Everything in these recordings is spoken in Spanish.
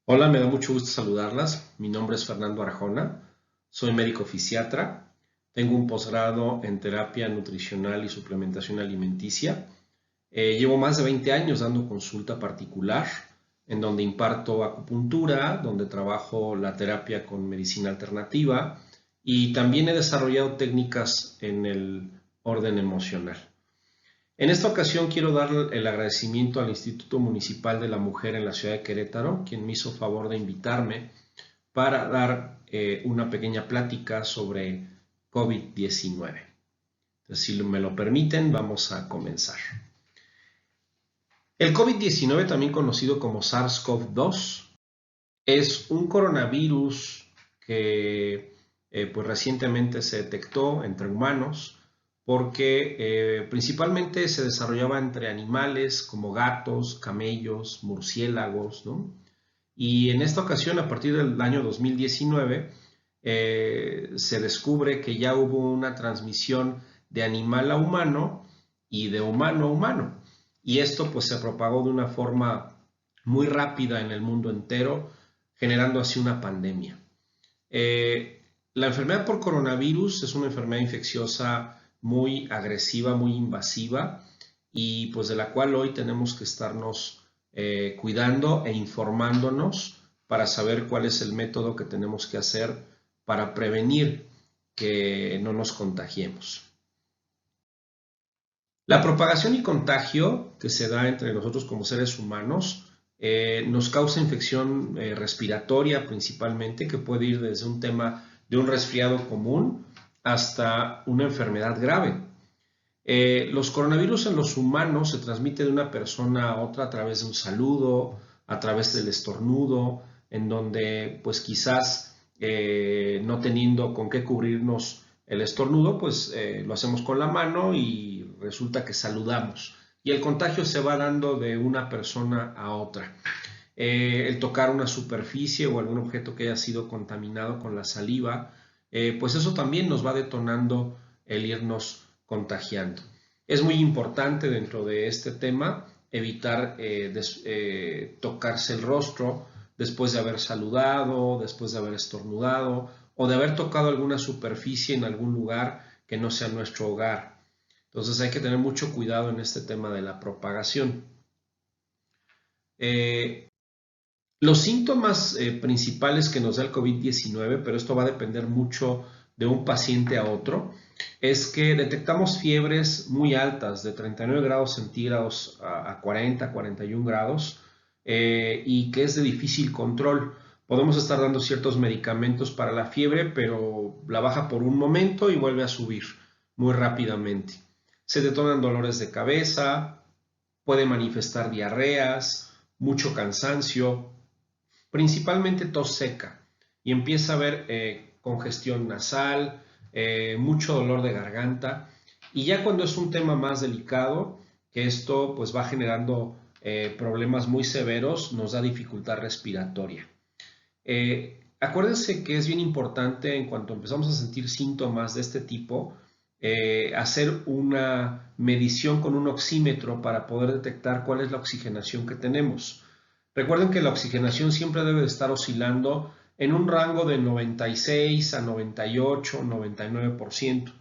Hola, me da mucho gusto saludarlas. Mi nombre es Fernando Arjona, soy médico fisiatra, tengo un posgrado en terapia nutricional y suplementación alimenticia. Llevo más de 20 años dando consulta particular, en donde imparto acupuntura, donde trabajo la terapia con medicina alternativa y también he desarrollado técnicas en el orden emocional. En esta ocasión quiero dar el agradecimiento al Instituto Municipal de la Mujer en la ciudad de Querétaro, quien me hizo favor de invitarme para dar una pequeña plática sobre COVID-19. Entonces, si me lo permiten, vamos a comenzar. El COVID-19, también conocido como SARS-CoV-2, es un coronavirus que pues recientemente se detectó entre humanos porque principalmente se desarrollaba entre animales como gatos, camellos, murciélagos, ¿no? Y en esta ocasión, a partir del año 2019, se descubre que ya hubo una transmisión de animal a humano y de humano a humano. Y esto pues se propagó de una forma muy rápida en el mundo entero, generando así una pandemia. La enfermedad por coronavirus es una enfermedad infecciosa muy agresiva, muy invasiva y pues de la cual hoy tenemos que estarnos cuidando e informándonos para saber cuál es el método que tenemos que hacer para prevenir que no nos contagiemos. La propagación y contagio que se da entre nosotros como seres humanos nos causa infección respiratoria principalmente, que puede ir desde un tema de un resfriado común hasta una enfermedad grave. Los coronavirus en los humanos se transmiten de una persona a otra a través de un saludo, a través del estornudo, en donde pues quizás no teniendo con qué cubrirnos el estornudo, pues lo hacemos con la mano y resulta que saludamos. Y el contagio se va dando de una persona a otra. El tocar una superficie o algún objeto que haya sido contaminado con la saliva, pues eso también nos va detonando el irnos contagiando. Es muy importante dentro de este tema evitar tocarse el rostro después de haber saludado, después de haber estornudado o de haber tocado alguna superficie en algún lugar que no sea nuestro hogar. Entonces hay que tener mucho cuidado en este tema de la propagación. Eh, los síntomas principales que nos da el COVID-19, pero esto va a depender mucho de un paciente a otro, es que detectamos fiebres muy altas, de 39 grados centígrados a 40, 41 grados, y que es de difícil control. Podemos estar dando ciertos medicamentos para la fiebre, pero la baja por un momento y vuelve a subir muy rápidamente. Se detonan dolores de cabeza, puede manifestar diarreas, mucho cansancio, principalmente tos seca, y empieza a haber congestión nasal, mucho dolor de garganta, y ya cuando es un tema más delicado, que esto pues va generando problemas muy severos, nos da dificultad respiratoria. Acuérdense que es bien importante en cuanto empezamos a sentir síntomas de este tipo, hacer una medición con un oxímetro para poder detectar cuál es la oxigenación que tenemos. Recuerden que la oxigenación siempre debe de estar oscilando en un rango de 96 a 98, 99%.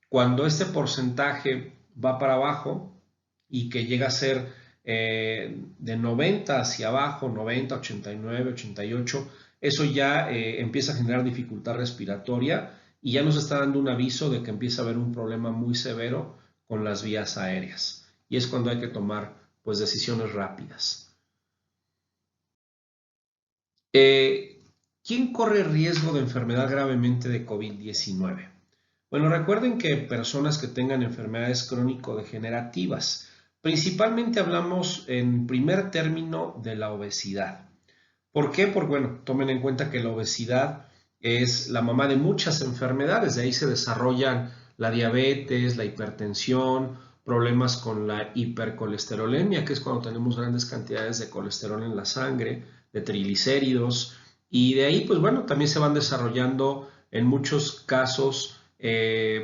Cuando este porcentaje va para abajo y que llega a ser de 90 hacia abajo, 90, 89, 88, eso ya empieza a generar dificultad respiratoria y ya nos está dando un aviso de que empieza a haber un problema muy severo con las vías aéreas. Y es cuando hay que tomar pues decisiones rápidas. Eh, ¿Quién corre riesgo de enfermedad gravemente de COVID-19? Bueno, recuerden que personas que tengan enfermedades crónico-degenerativas, principalmente hablamos en primer término de la obesidad. ¿Por qué? Porque, bueno, tomen en cuenta que la obesidad es la mamá de muchas enfermedades, de ahí se desarrollan la diabetes, la hipertensión, problemas con la hipercolesterolemia, que es cuando tenemos grandes cantidades de colesterol en la sangre, de triglicéridos, y de ahí, pues bueno, también se van desarrollando en muchos casos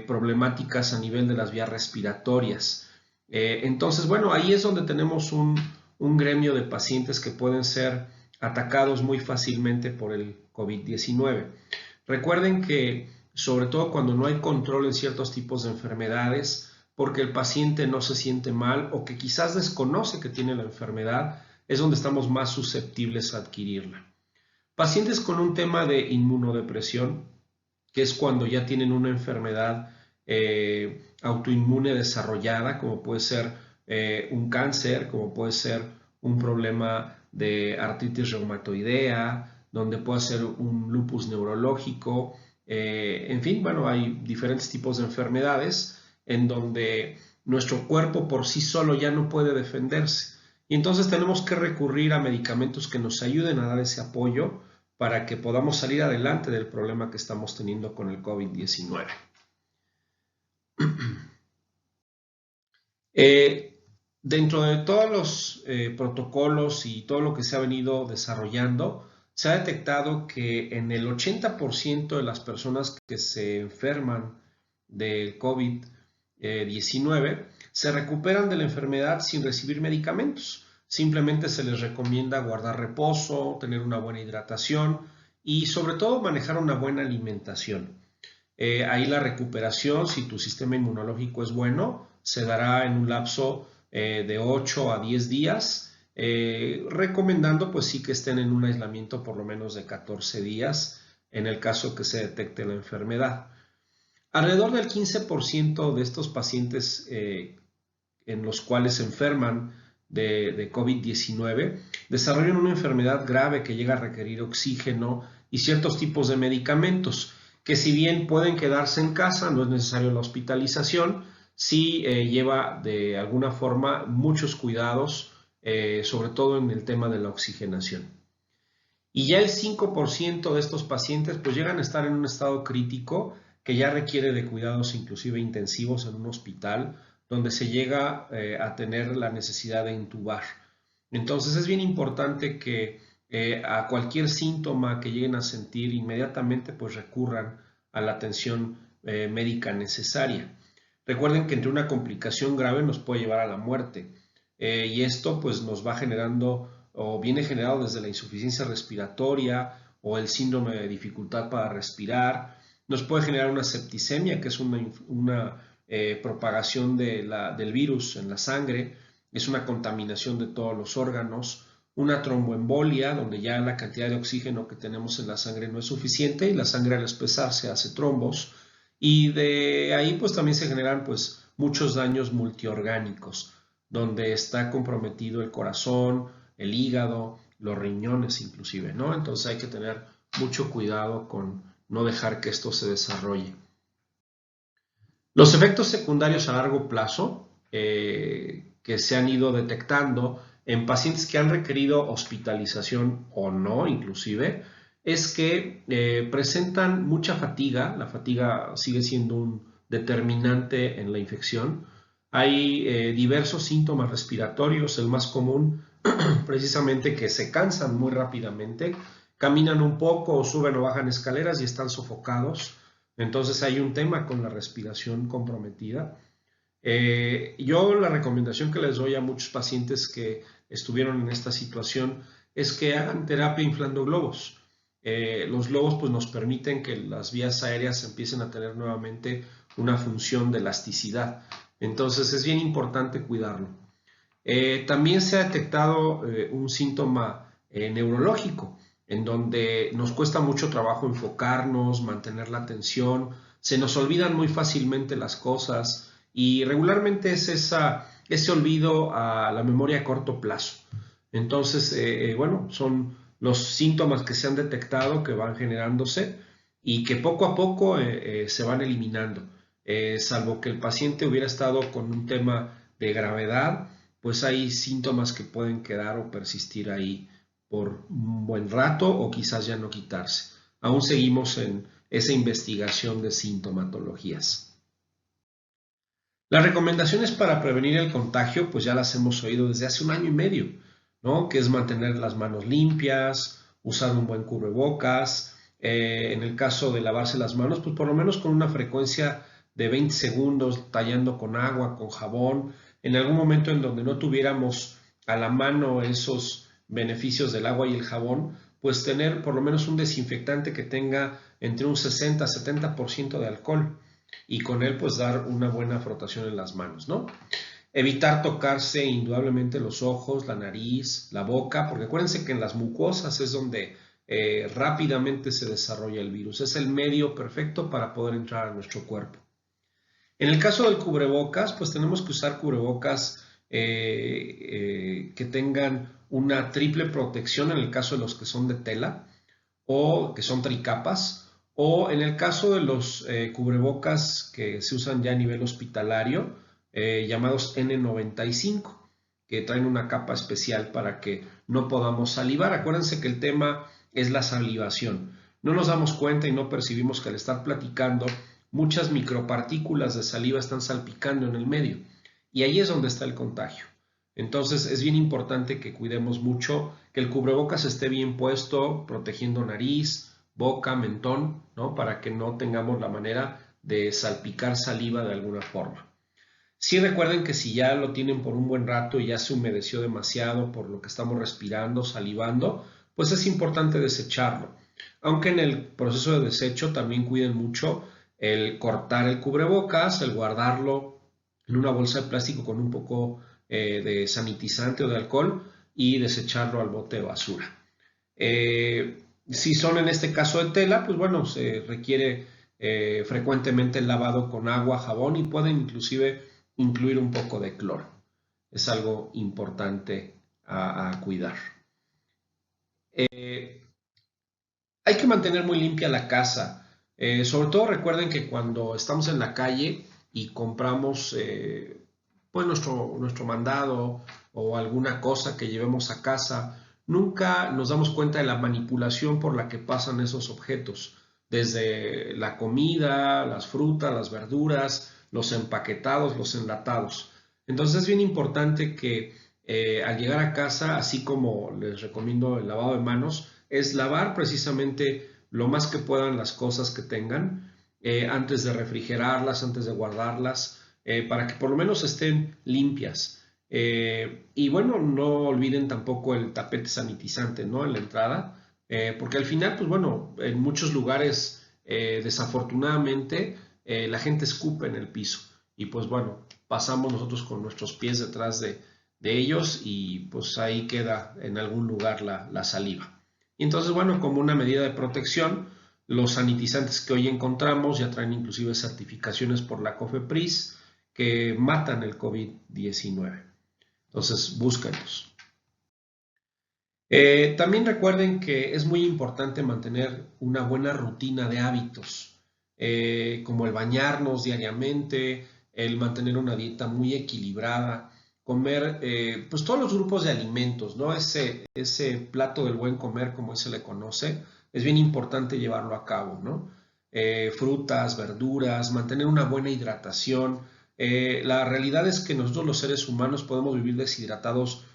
problemáticas a nivel de las vías respiratorias. Entonces, bueno, ahí es donde tenemos un gremio de pacientes que pueden ser atacados muy fácilmente por el COVID-19. Recuerden que sobre todo cuando no hay control en ciertos tipos de enfermedades, porque el paciente no se siente mal o que quizás desconoce que tiene la enfermedad, es donde estamos más susceptibles a adquirirla. Pacientes con un tema de inmunodepresión, que es cuando ya tienen una enfermedad autoinmune desarrollada, como puede ser un cáncer, como puede ser un problema de artritis reumatoidea, donde puede ser un lupus neurológico, en fin, bueno, hay diferentes tipos de enfermedades en donde nuestro cuerpo por sí solo ya no puede defenderse. Y entonces tenemos que recurrir a medicamentos que nos ayuden a dar ese apoyo para que podamos salir adelante del problema que estamos teniendo con el COVID-19. Dentro de todos los protocolos y todo lo que se ha venido desarrollando, se ha detectado que en el 80% de las personas que se enferman del COVID-19 se recuperan de la enfermedad sin recibir medicamentos. Simplemente se les recomienda guardar reposo, tener una buena hidratación y sobre todo manejar una buena alimentación. Ahí la recuperación, si tu sistema inmunológico es bueno, se dará en un lapso de 8 a 10 días, recomendando pues sí que estén en un aislamiento por lo menos de 14 días en el caso que se detecte la enfermedad. Alrededor del 15% de estos pacientes en los cuales se enferman de COVID-19 desarrollan una enfermedad grave que llega a requerir oxígeno y ciertos tipos de medicamentos que si bien pueden quedarse en casa, no es necesario la hospitalización, sí lleva de alguna forma muchos cuidados, sobre todo en el tema de la oxigenación. Y ya el 5% de estos pacientes pues llegan a estar en un estado crítico que ya requiere de cuidados inclusive intensivos en un hospital, donde se llega a tener la necesidad de intubar. Entonces es bien importante que a cualquier síntoma que lleguen a sentir inmediatamente pues recurran a la atención médica necesaria. Recuerden que entre una complicación grave nos puede llevar a la muerte y esto pues nos va generando o viene generado desde la insuficiencia respiratoria o el síndrome de dificultad para respirar. Nos puede generar una septicemia, que es una propagación del virus en la sangre, es una contaminación de todos los órganos, una tromboembolia, donde ya la cantidad de oxígeno que tenemos en la sangre no es suficiente y la sangre al espesarse hace trombos, y de ahí pues también se generan pues muchos daños multiorgánicos, donde está comprometido el corazón, el hígado, los riñones inclusive, ¿no? Entonces hay que tener mucho cuidado con no dejar que esto se desarrolle. Los efectos secundarios a largo plazo que se han ido detectando en pacientes que han requerido hospitalización o no inclusive, es que presentan mucha fatiga. La fatiga sigue siendo un determinante en la infección. Hay diversos síntomas respiratorios, el más común precisamente que se cansan muy rápidamente, caminan un poco o suben o bajan escaleras y están sofocados. Entonces hay un tema con la respiración comprometida. Yo la recomendación que les doy a muchos pacientes que estuvieron en esta situación es que hagan terapia inflando globos. Los globos pues, nos permiten que las vías aéreas empiecen a tener nuevamente una función de elasticidad. Entonces es bien importante cuidarlo. También se ha detectado un síntoma neurológico, en donde nos cuesta mucho trabajo enfocarnos, mantener la atención, se nos olvidan muy fácilmente las cosas y regularmente es ese olvido a la memoria a corto plazo. Entonces, bueno, son los síntomas que se han detectado que van generándose y que poco a poco se van eliminando, salvo que el paciente hubiera estado con un tema de gravedad, pues hay síntomas que pueden quedar o persistir ahí por un buen rato o quizás ya no quitarse. Aún seguimos en esa investigación de sintomatologías. Las recomendaciones para prevenir el contagio, pues ya las hemos oído desde hace 1 año y medio, ¿no? Que es mantener las manos limpias, usar un buen cubrebocas, en el caso de lavarse las manos, pues por lo menos con una frecuencia de 20 segundos, tallando con agua, con jabón, en algún momento en donde no tuviéramos a la mano esos beneficios del agua y el jabón, pues tener por lo menos un desinfectante que tenga entre un 60-70% de alcohol y con él pues dar una buena frotación en las manos, ¿no? Evitar tocarse indudablemente los ojos, la nariz, la boca, porque acuérdense que en las mucosas es donde rápidamente se desarrolla el virus. Es el medio perfecto para poder entrar a nuestro cuerpo. En el caso del cubrebocas, pues tenemos que usar cubrebocas que tengan una triple protección en el caso de los que son de tela o que son tricapas, o en el caso de los cubrebocas que se usan ya a nivel hospitalario, llamados N95, que traen una capa especial para que no podamos salivar. Acuérdense que el tema es la salivación. No nos damos cuenta y no percibimos que al estar platicando, muchas micropartículas de saliva están salpicando en el medio y ahí es donde está el contagio. Entonces es bien importante que cuidemos mucho, que el cubrebocas esté bien puesto, protegiendo nariz, boca, mentón, ¿no? Para que no tengamos la manera de salpicar saliva de alguna forma. Sí, recuerden que si ya lo tienen por un buen rato y ya se humedeció demasiado por lo que estamos respirando, salivando, pues es importante desecharlo. Aunque en el proceso de desecho también cuiden mucho el cortar el cubrebocas, el guardarlo en una bolsa de plástico con un poco de sanitizante o de alcohol y desecharlo al bote de basura. Si son en este caso de tela, pues bueno, se requiere frecuentemente el lavado con agua, jabón y pueden inclusive incluir un poco de cloro. Es algo importante a cuidar. Hay que mantener muy limpia la casa. Sobre todo recuerden que cuando estamos en la calle y compramos pues nuestro mandado o alguna cosa que llevemos a casa, nunca nos damos cuenta de la manipulación por la que pasan esos objetos, desde la comida, las frutas, las verduras, los empaquetados, los enlatados. Entonces es bien importante que al llegar a casa, así como les recomiendo el lavado de manos, es lavar precisamente lo más que puedan las cosas que tengan antes de refrigerarlas, antes de guardarlas, para que por lo menos estén limpias. Y bueno, no olviden tampoco el tapete sanitizante, ¿no? En la entrada, porque al final, pues bueno, en muchos lugares, desafortunadamente, la gente escupe en el piso y pues bueno, pasamos nosotros con nuestros pies detrás de ellos y pues ahí queda en algún lugar la saliva. Y entonces, bueno, como una medida de protección, los sanitizantes que hoy encontramos ya traen inclusive certificaciones por la COFEPRIS que matan el COVID-19. Entonces, búsquenlos. También recuerden que es muy importante mantener una buena rutina de hábitos, como el bañarnos diariamente, el mantener una dieta muy equilibrada, comer pues todos los grupos de alimentos, ¿no? Ese plato del buen comer, como se le conoce, es bien importante llevarlo a cabo, ¿no? Frutas, verduras, mantener una buena hidratación. La realidad es que nosotros los seres humanos podemos vivir deshidratados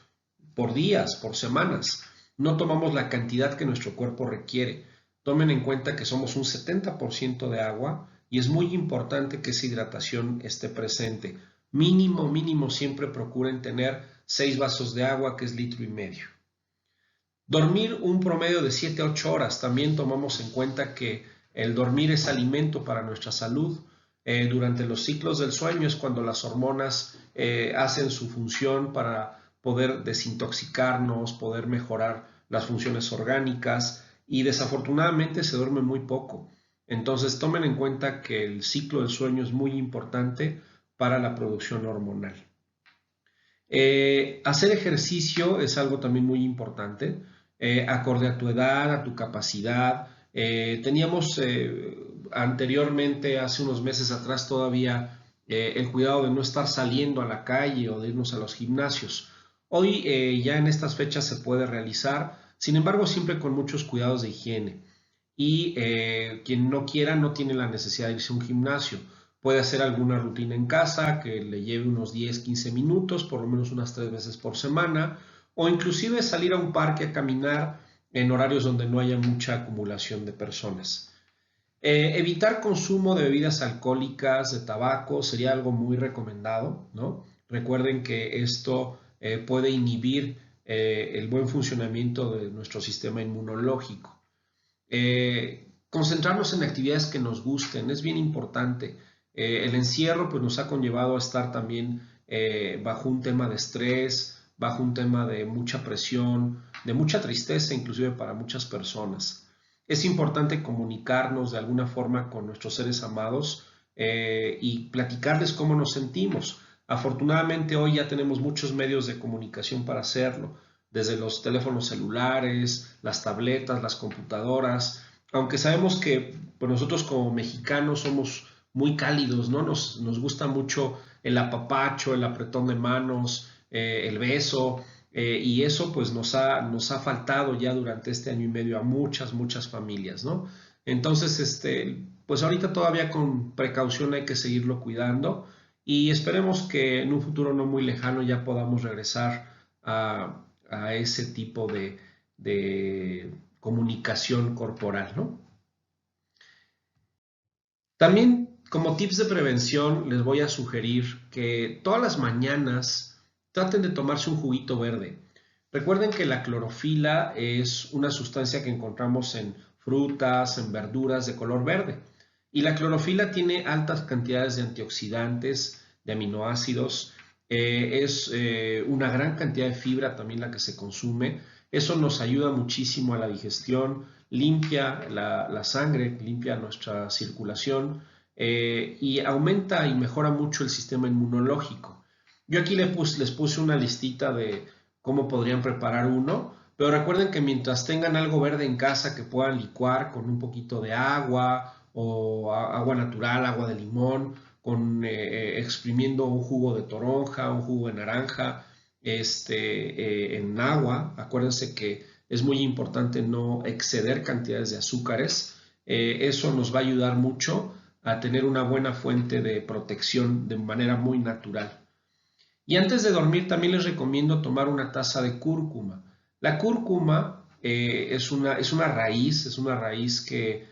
por días, por semanas. No tomamos la cantidad que nuestro cuerpo requiere. Tomen en cuenta que somos un 70% de agua y es muy importante que esa hidratación esté presente. Mínimo, mínimo, siempre procuren tener 6 vasos de agua, que es 1,5 litros. Dormir un promedio de 7 a 8 horas. También tomamos en cuenta que el dormir es alimento para nuestra salud. Durante los ciclos del sueño es cuando las hormonas hacen su función para poder desintoxicarnos, poder mejorar las funciones orgánicas y desafortunadamente se duerme muy poco. Entonces tomen en cuenta que el ciclo del sueño es muy importante para la producción hormonal. Hacer ejercicio es algo también muy importante, acorde a tu edad, a tu capacidad. Teníamos anteriormente, hace unos meses atrás todavía, el cuidado de no estar saliendo a la calle o de irnos a los gimnasios. Hoy ya en estas fechas se puede realizar, sin embargo siempre con muchos cuidados de higiene. Y quien no quiera no tiene la necesidad de irse a un gimnasio. Puede hacer alguna rutina en casa que le lleve unos 10-15 minutos, por lo menos unas 3 veces por semana, o inclusive salir a un parque a caminar en horarios donde no haya mucha acumulación de personas. Evitar consumo de bebidas alcohólicas, de tabaco, sería algo muy recomendado, ¿no? Recuerden que esto puede inhibir el buen funcionamiento de nuestro sistema inmunológico. Concentrarnos en actividades que nos gusten es bien importante. El encierro pues, nos ha conllevado a estar también bajo un tema de estrés, bajo un tema de mucha presión, de mucha tristeza inclusive para muchas personas. Es importante comunicarnos de alguna forma con nuestros seres amados y platicarles cómo nos sentimos. Afortunadamente hoy ya tenemos muchos medios de comunicación para hacerlo, desde los teléfonos celulares, las tabletas, las computadoras, aunque sabemos que pues, nosotros como mexicanos somos muy cálidos, ¿no? Nos gusta mucho el apapacho, el apretón de manos, el beso, y eso pues nos ha faltado ya durante este año y medio a muchas familias, ¿no? Entonces, pues ahorita todavía con precaución hay que seguirlo cuidando y esperemos que en un futuro no muy lejano ya podamos regresar a ese tipo de comunicación corporal, ¿no? También como tips de prevención les voy a sugerir que todas las mañanas traten de tomarse un juguito verde. Recuerden que la clorofila es una sustancia que encontramos en frutas, en verduras de color verde. Y la clorofila tiene altas cantidades de antioxidantes, de aminoácidos, es una gran cantidad de fibra también la que se consume. Eso nos ayuda muchísimo a la digestión, limpia la sangre, limpia nuestra circulación y aumenta y mejora mucho el sistema inmunológico. Yo aquí les puse una listita de cómo podrían preparar uno, pero recuerden que mientras tengan algo verde en casa que puedan licuar con un poquito de agua o agua natural, agua de limón, exprimiendo un jugo de toronja, un jugo de naranja, en agua. Acuérdense que es muy importante no exceder cantidades de azúcares. Eso nos va a ayudar mucho a tener una buena fuente de protección de manera muy natural. Y antes de dormir también les recomiendo tomar una taza de cúrcuma. La cúrcuma es una raíz que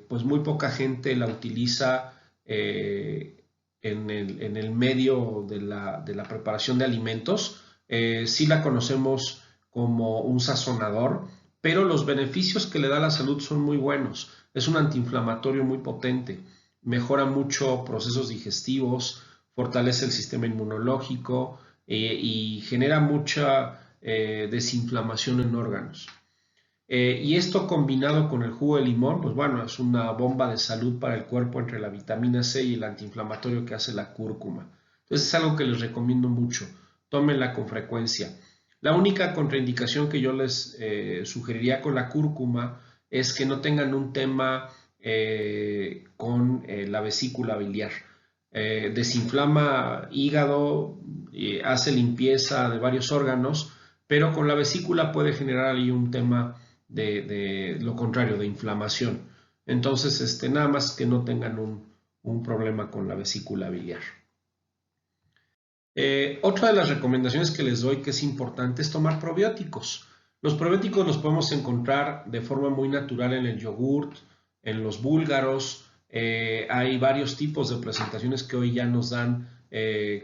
pues muy poca gente la utiliza en el medio de la preparación de alimentos. Sí la conocemos como un sazonador, pero los beneficios que le da a la salud son muy buenos. Es un antiinflamatorio muy potente, mejora mucho procesos digestivos, fortalece el sistema inmunológico y genera mucha desinflamación en órganos. Y esto combinado con el jugo de limón, pues bueno, es una bomba de salud para el cuerpo entre la vitamina C y el antiinflamatorio que hace la cúrcuma. Entonces es algo que les recomiendo mucho. Tómenla con frecuencia. La única contraindicación que yo les sugeriría con la cúrcuma es que no tengan un tema con la vesícula biliar. Desinflama hígado, hace limpieza de varios órganos, pero con la vesícula puede generar ahí un tema de lo contrario, de inflamación. Entonces, nada más que no tengan un problema con la vesícula biliar. Otra de las recomendaciones que les doy que es importante es tomar probióticos. Los probióticos los podemos encontrar de forma muy natural en el yogurt, en los búlgaros. Hay varios tipos de presentaciones que hoy ya nos dan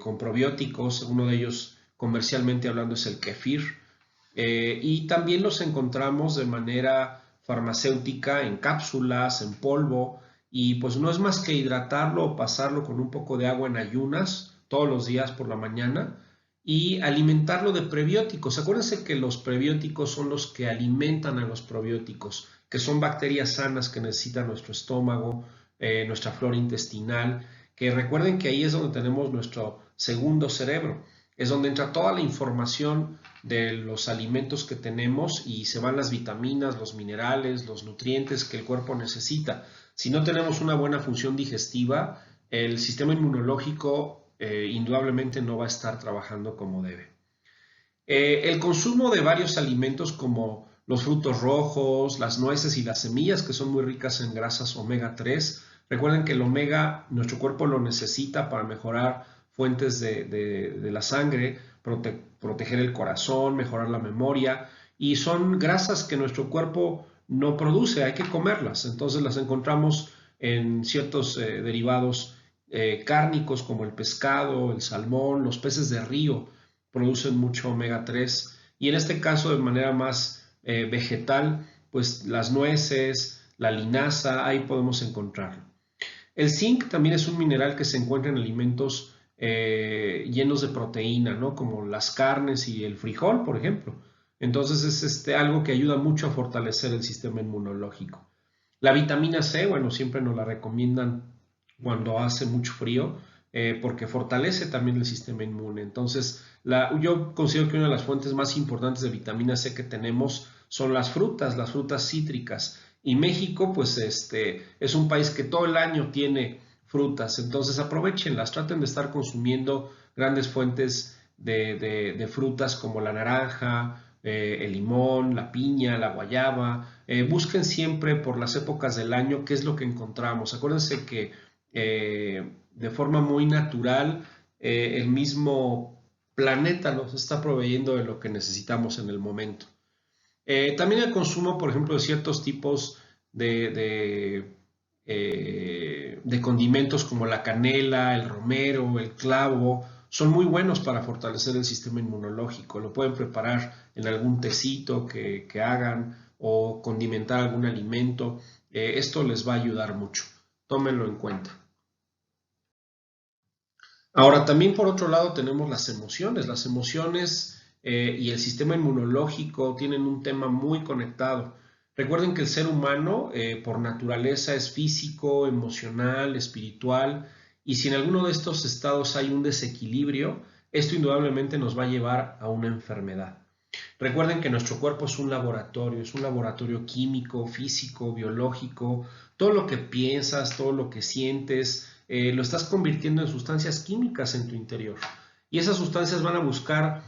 con probióticos. Uno de ellos, comercialmente hablando, es el kefir. Y también los encontramos de manera farmacéutica en cápsulas, en polvo, y pues no es más que hidratarlo o pasarlo con un poco de agua en ayunas todos los días por la mañana y alimentarlo de prebióticos. Acuérdense que los prebióticos son los que alimentan a los probióticos, que son bacterias sanas que necesita nuestro estómago, nuestra flora intestinal, que recuerden que ahí es donde tenemos nuestro segundo cerebro, es donde entra toda la información de los alimentos que tenemos y se van las vitaminas, los minerales, los nutrientes que el cuerpo necesita. Si no tenemos una buena función digestiva, el sistema inmunológico indudablemente no va a estar trabajando como debe. El consumo de varios alimentos como los frutos rojos, las nueces y las semillas, que son muy ricas en grasas omega 3. Recuerden que el omega, nuestro cuerpo lo necesita para mejorar fuentes de la sangre, proteger el corazón, mejorar la memoria, y son grasas que nuestro cuerpo no produce, hay que comerlas. Entonces las encontramos en ciertos derivados cárnicos como el pescado, el salmón, los peces de río producen mucho omega 3 y en este caso de manera más vegetal, pues las nueces, la linaza, ahí podemos encontrarlo. El zinc también es un mineral que se encuentra en alimentos llenos de proteína, ¿no? Como las carnes y el frijol, por ejemplo. Entonces es algo que ayuda mucho a fortalecer el sistema inmunológico. La vitamina C, bueno, siempre nos la recomiendan cuando hace mucho frío, porque fortalece también el sistema inmune. Entonces, yo considero que una de las fuentes más importantes de vitamina C que tenemos son las frutas cítricas. Y México, pues, es un país que todo el año tiene frutas. Entonces, aprovechenlas, traten de estar consumiendo grandes fuentes de frutas como la naranja, el limón, la piña, la guayaba. Busquen siempre por las épocas del año qué es lo que encontramos. Acuérdense que de forma muy natural el mismo planeta nos está proveyendo de lo que necesitamos en el momento. También el consumo, por ejemplo, de ciertos tipos de condimentos como la canela, el romero, el clavo, son muy buenos para fortalecer el sistema inmunológico. Lo pueden preparar en algún tecito que hagan o condimentar algún alimento. Esto les va a ayudar mucho. Tómenlo en cuenta. Ahora, también por otro lado tenemos las emociones. Las emociones y el sistema inmunológico tienen un tema muy conectado. Recuerden que el ser humano por naturaleza es físico, emocional, espiritual, y si en alguno de estos estados hay un desequilibrio, esto indudablemente nos va a llevar a una enfermedad. Recuerden que nuestro cuerpo es un laboratorio químico, físico, biológico. Todo lo que piensas, todo lo que sientes, lo estás convirtiendo en sustancias químicas en tu interior. Y esas sustancias van a buscar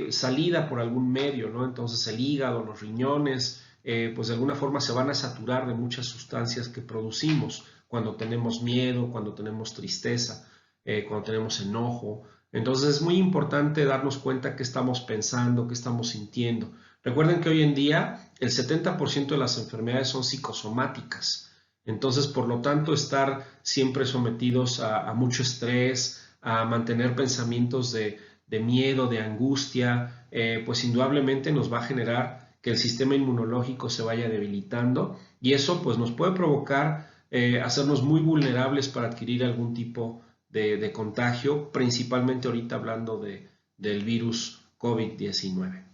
salida por algún medio, ¿no? Entonces el hígado, los riñones, pues de alguna forma se van a saturar de muchas sustancias que producimos cuando tenemos miedo, cuando tenemos tristeza, cuando tenemos enojo. Entonces es muy importante darnos cuenta qué estamos pensando, qué estamos sintiendo. Recuerden que hoy en día el 70% de las enfermedades son psicosomáticas. Entonces, por lo tanto, estar siempre sometidos a mucho estrés, a mantener pensamientos de miedo, de angustia, pues indudablemente nos va a generar que el sistema inmunológico se vaya debilitando y eso pues nos puede provocar hacernos muy vulnerables para adquirir algún tipo de contagio, principalmente ahorita hablando del virus COVID-19.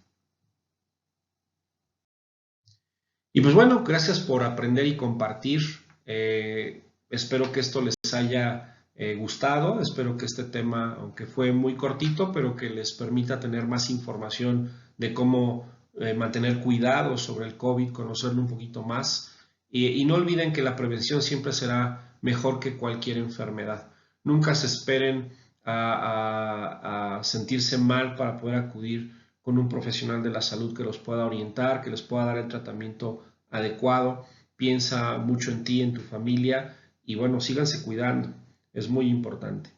Y pues bueno, gracias por aprender y compartir. Espero que esto les haya gustado. Espero que este tema, aunque fue muy cortito, pero que les permita tener más información de cómo mantener cuidado sobre el COVID, conocerlo un poquito más. Y no olviden que la prevención siempre será mejor que cualquier enfermedad. Nunca se esperen a sentirse mal para poder acudir con un profesional de la salud que los pueda orientar, que les pueda dar el tratamiento adecuado. Piensa mucho en ti, en tu familia y bueno, síganse cuidando, es muy importante.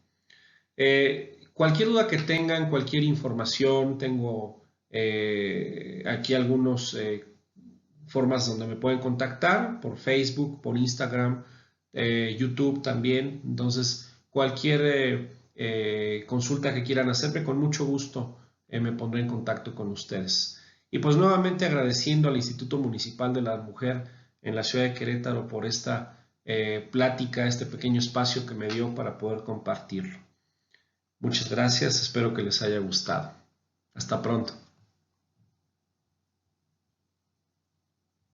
Cualquier duda que tengan, cualquier información, tengo aquí algunos formas donde me pueden contactar, por Facebook, por Instagram, YouTube también. Entonces, cualquier consulta que quieran hacerme, con mucho gusto me pondré en contacto con ustedes. Y pues nuevamente agradeciendo al Instituto Municipal de la Mujer en la ciudad de Querétaro por esta plática, este pequeño espacio que me dio para poder compartirlo. Muchas gracias, espero que les haya gustado. Hasta pronto.